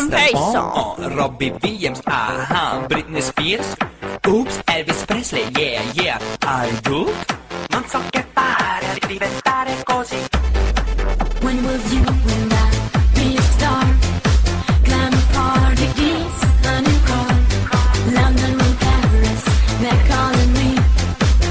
some face song. Robbie Williams, Britney Spears, oops, Elvis Presley, yeah, I do. Non so che fare di diventare così. When will you and I be a star? Climb a party, geese, honey crawl. London and Paris, they're calling me.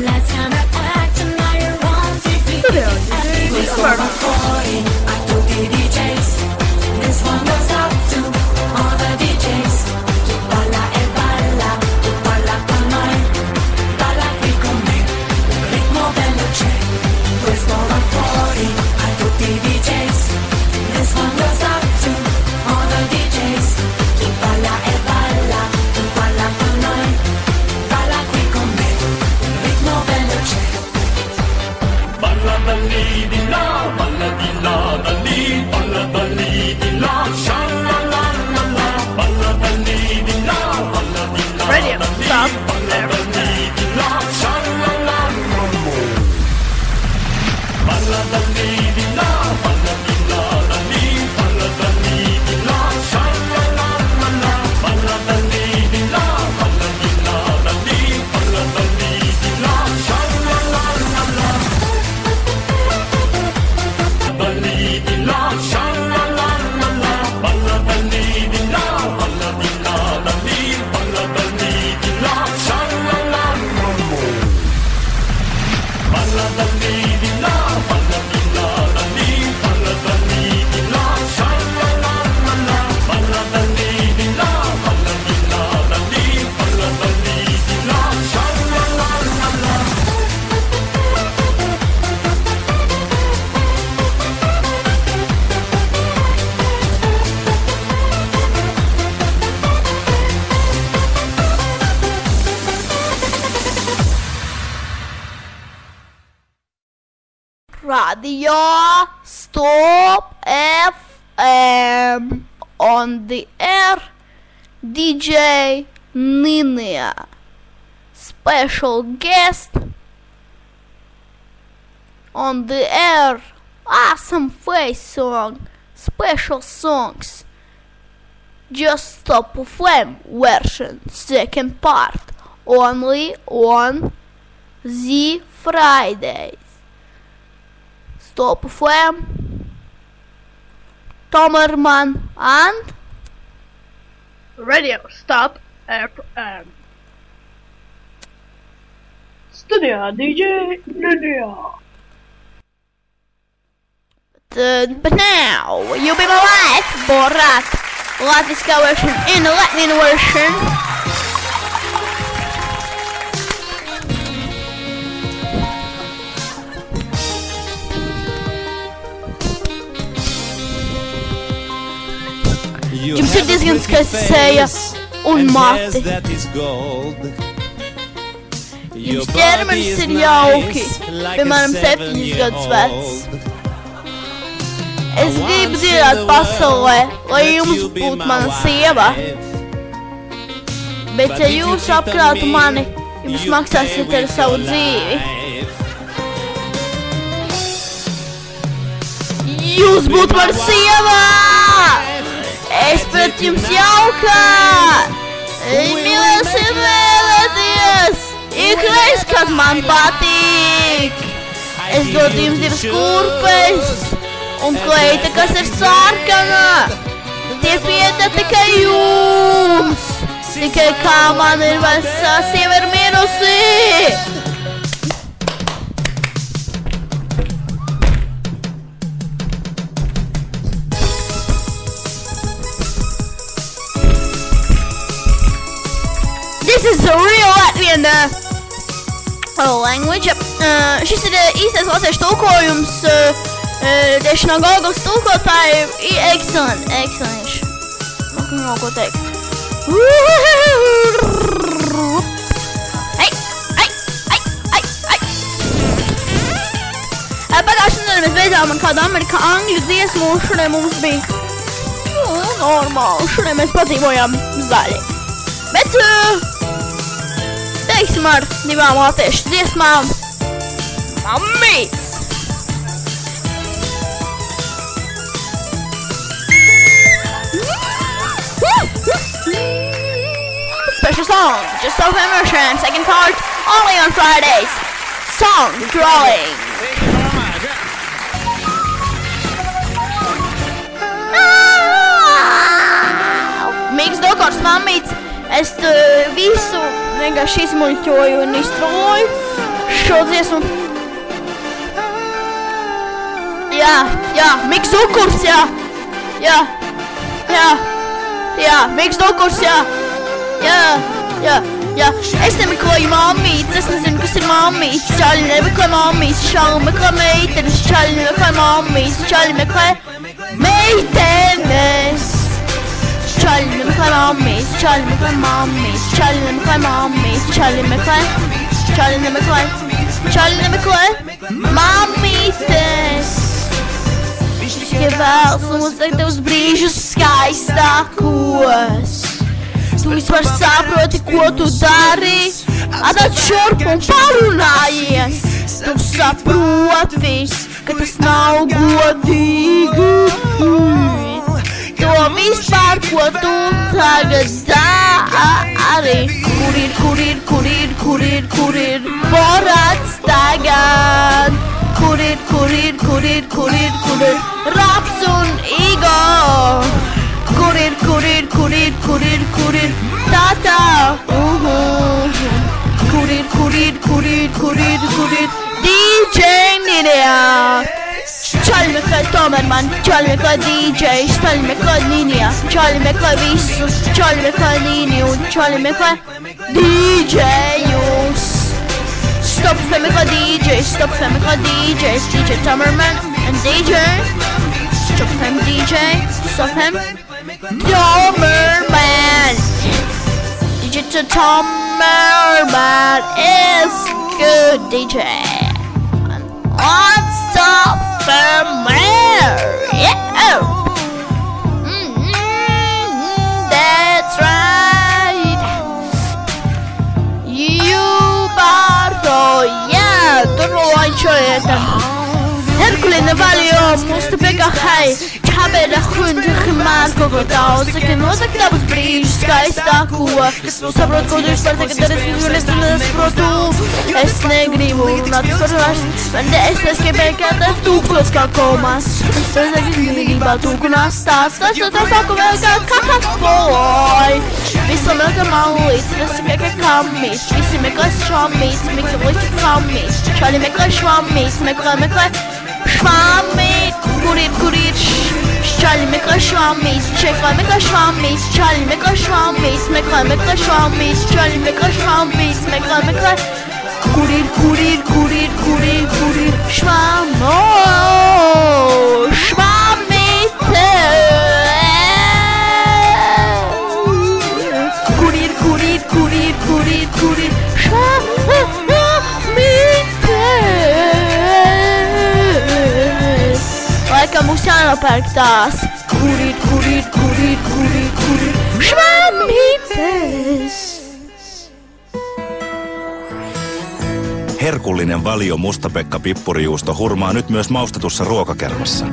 Let's have an act and now you're on TV. This one for 40, I took the DJs. This one goes out to all the DJs. Tu balla e balla, tu balla con noi. Balla qui con me, ritmo bello c'è. Questo va fuori a tutti i DJs. This one goes out to all the DJs. Tu balla e balla, tu balla con noi. Balla qui con me, ritmo bello c'è. Balla da lì di là, balla di là da lì, balla da lì di là, sha la la la la. Balla da lì di là, balla di là Radio, da lì, stop. balla da lì di là, sha la la la la. Balla da lì di là, balla di là da lì, balla da lì di là, sha la la la la. Balla da lì di là, balla di là da lì, balla da lì di là, sha la la la la. Da lì di là, sha la la la la. Balla da lì di là, balla di là da lì, balla da lì di là, sha la la la la. Balla da lì di là, balla di là da lì, balla da lì di là, sha la la la la. Balla da lì di là, balla di là da lì, balla da lì di là, sha la la la la. Radio Stop FM on the air. DJ Ninia. Special guest on the air. Awesome face song. Special songs. Just Stop FM version. Second part. Only on the Fridays. Stop FM, Tomerman and Radio Stop FM. Studio DJ Ninia. But now, you'll be my life, Borat. Latviska version in the Latin version. Jums ir diezgan skaista seja un mati. Jums ķermenis ir jauki, piemēram 7 gadus vecs. Es gribu dziedāt pasaulē, lai jums būtu mana sieva. Bet ja jūs apkrātu mani, jums maksāsiet ar savu dzīvi. Jūs būtu mana sieva! Es pret jums jauka! Mīlēsim vēlēties! Ikreiz, kad man patīk! Es dodu jums 2 kurpes un kleita, kas ir sarkana! Tie pieder tikai jums! Tikai kā man ir vesā sieva ir mirusi! This is a real Latvian language. Šis ir īstais latviešu tulkojums. Tieši no Googles tulkotāji. Excellent. Nav ko teikt. Pagājušajā nedēļā mēs beidzām ar kādu angļu dziesmu, un šodien mums bija normāli. Šodien mēs padzīvojām zaļi. Bet teiksim ar 2 latviešu dziesmām. Mamīts! special song, Just So Immersion, second part, only on Fridays. Song drawing. Mīgs Dokors mammīts, es visu vienkārši izmuļķoju un iztroju šo dziesmu. Jā, Mīgs Dokors, jā, Mīgs Dokors, jā. Es nemeklēju mammītes, es nezinu, kas ir mammītes. Čaļi nemeklē mammītes, šāli meklē meitenes. Čaļi nemeklē mammītes, čaļi meklē meitenes. Čaļi nemeklē mammītes, čaļi meklē mammītes. Čaļi nemeklē mammītes, čaļi nemeklē mammītes. Tikai vēlas uzlikt tevus brīžus skaistākos. Tu vispār saproti, ko tu dari? Atnāc šurp un parunājies. Tu saproti, ka tas nav godīgi. To vispār, ko tu tagad dari? Kur ir Borats tagad? Kur ir Raps un Igor? Kur ir Tata? Kur ir DJ Nīnijā? Čaļi meklē tomēr man, čaļi meklē DJs, čaļi meklē Nīnijā, čaļi meklē visus, čaļi meklē Nīniju un čaļi meklē DJus. Stop FM meklē DJs, DJ Tomerman and DJ. Stop FM DJ, Stop FM Tomerman. DJ Tomerman is good DJ. On Stop FM yeah. That's right. You Barto, yeah, Herculin Valio, Mustapeka High, Cabeda Hund, Marco Gotaus, que nos acabamos brīžus skaistāko. Saprot, ko tu vispār tagad dari, es protu. Es negribu runāt par vairs, bet es neskapēju, ka tev tūkstots kā komas. Es negribā tūkunās stāsts, tas sāku vēl kā kakapoj. Visam vēl kā malīts, visi meklē kamīs, visi meklē švamīs, meklē kamīs. Čaļi meklē švamīs, meklē švami, kur ir Čaļi meklē švamīs, čeklē meklē švamīs, čaļi meklē švamīs, meklē švamīs, čaļi meklē švamīs, meklē kur ir švamo, švamīte. Kur ir švamītes. Laikam mums jānopērk tās. Kur ir švamītes. Herkullinen valio Mustapekka pippurijuusto hurmaa nyt myös maustetussa ruokakermassa.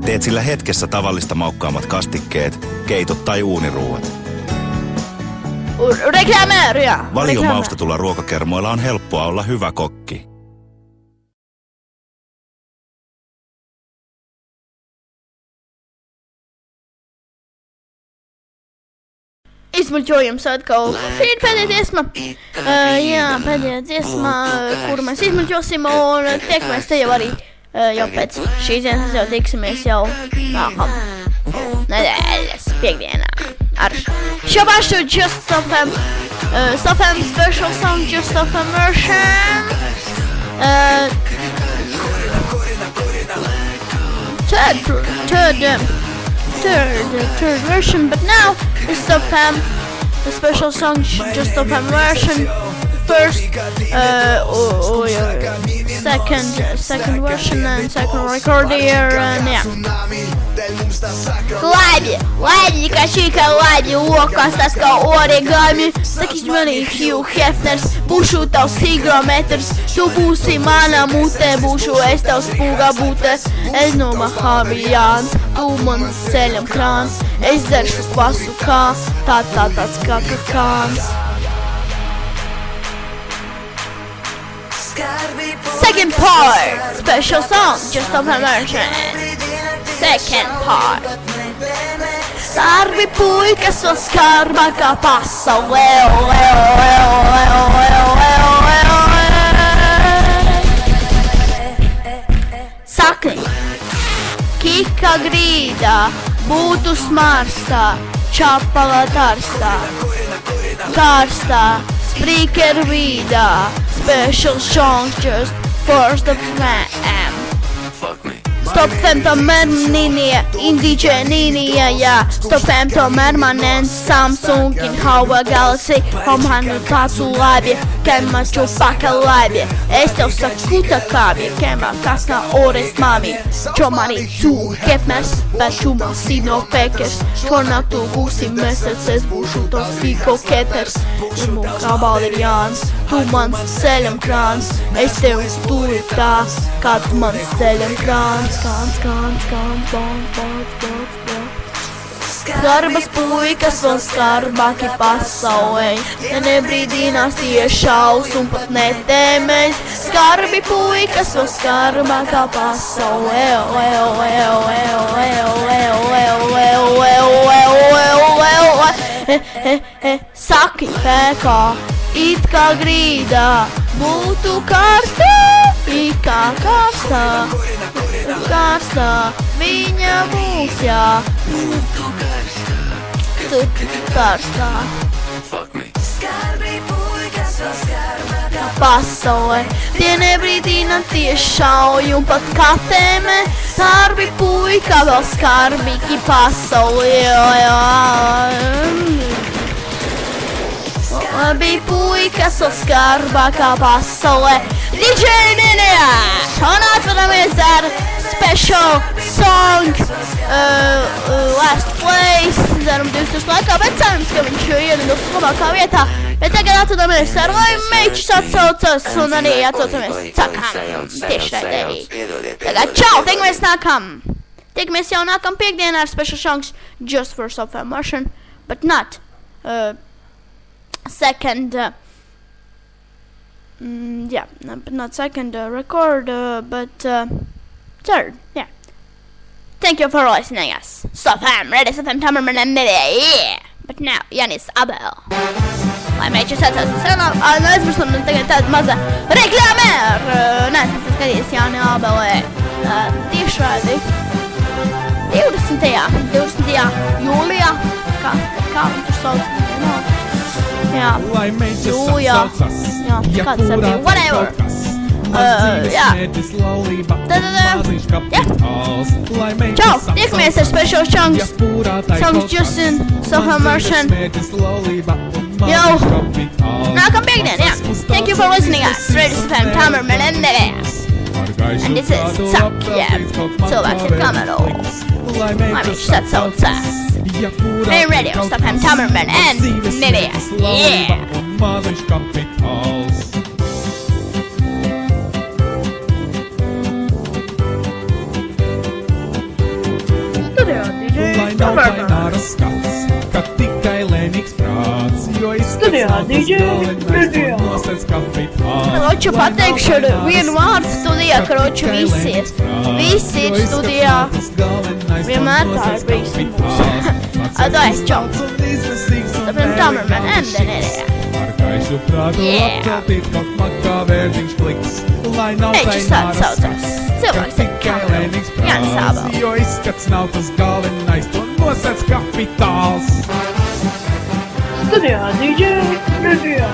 Teet sillä hetkessä tavallista maukkaammat kastikkeet, keitot tai uuniruuat. Valio maustetulla ruokakermoilla on helppoa olla hyvä kokki. Izmuļķojums atkal. Šī ir pēdējā dziesma. Pēdējā dziesma, kuru mēs izmuļķosim, un tiekamies te jau arī jau pēc šīs dienas jau tiksimies jau nākam nedēļas piekdienā ar šo pašu Just So FM special song, Just So FM version. Third version, but now it's the special song, Just So FM version. First, second version and second record here, and yeah. Labi, kā šī kā labi, lokās tas kā origami. Saki manī Hugh Hefners, būšu tavs higrometrs. Tu būsi mana mute, būšu es tavs pūga būte. Es no Mahavijāns, tu man ceļam krāns. Es dzeršu pasu kā, tāds kā kakāns. Second part, special song, just of immersion. Second part. Skarbi puikas vēl skarbākā pasaulē. Sakni, kika grīdā, būtu smarstā, čapala tarstā, karstā, spreaker vīdā. Special songs just for the fam. Stop them to Mermania, Indie Ninia, yeah. Stop them to Mermanent, Samsung in Howard Galaxy. Homhanu Tatsu Labi, Kema Chopaka Labi. Estel Sakuta Kabi, Kema Kasna Ores Mami. Chomari Two Kefmers, Bachuma Sino Fakers. Tornatu Gusi Messages, Bushu Tosiko Ketters. Imu Kabalians, tu mans ceļam krāns. Es tev stūri tā, kā tu mans ceļam krāns. Skarbas puikas vēl skarbāki pasaulē. Nebrīdinās tie šaus un pat netēmēs. Skarbi puikas vēl skarbākā pasaulē. Saki pēkā, it kā grīdā, būtu karstā, it kā karstā. Karstā, viņa būs, jā. Tu karstā. Pasaulē, tie nebrīdina, tie šauj un pat katēmē. Skarbi puika vēl skarbīgi pasaulē. Labi puikas vēl skarbākā pasaulē. DJ Ninja! Un atvedamies ar special song Last Place. Ceram 2000 laikā, bet cerams, ka viņš ielidos labākā vietā. Bet tagad atvedamies ar Lai Meičs atsaucas un arī atsaucamies cakam. Tieši raidēji. Tagad čau, tiekamies nākam. Tiekamies jau nākam piekdienā ar special songs just for self-immersion, but not second not second record, but third, yeah. Thank you for listening us. Sofam, ready, Sofam, Tamerman, and yeah. But now, Janis Abel. Lai Meičs atsaucas. Aizmirstam, tagad tāda maza reklāmēr. Neesmu skatījies Jāni Abelē tiešraidi 20. jūlijā. Kā viņš tur sauc? Jā, jūlijā. Jā, kāds ar bija? Whatever. Jā. Čau, tiekamies ar special songs just in self-immersion. Yo, nākam piekdien, jā. Thank you for listening us. Radio FM, Tamerman, and and this is Suck, yeah. Cilvēks ir kamerā. Lai Meičs atsaucas. Main Radio, Stop FM, Tamerman, and Nidias, yeah. Studijā DJ Nidia. Kroču pateikšu ar vienu vārdu studijā, kroču visi ir. Visi ir studijā. Vienmēr tā ir bijis. Advice Jones. Stopim Tamerman and Nidia. Yeah. Meičs atsaucas. Cilvēks ir kamerā. Jānis Abel. Jo izskats nav tas galvenais, to nosēc kapitāls. Studijā DJ Nidia.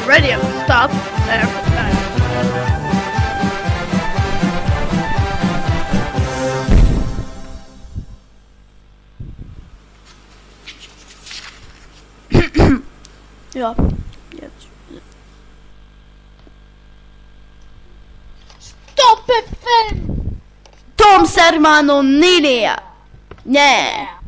Radio Stop FM. Ja. Tom ser manu Ninija. Nē.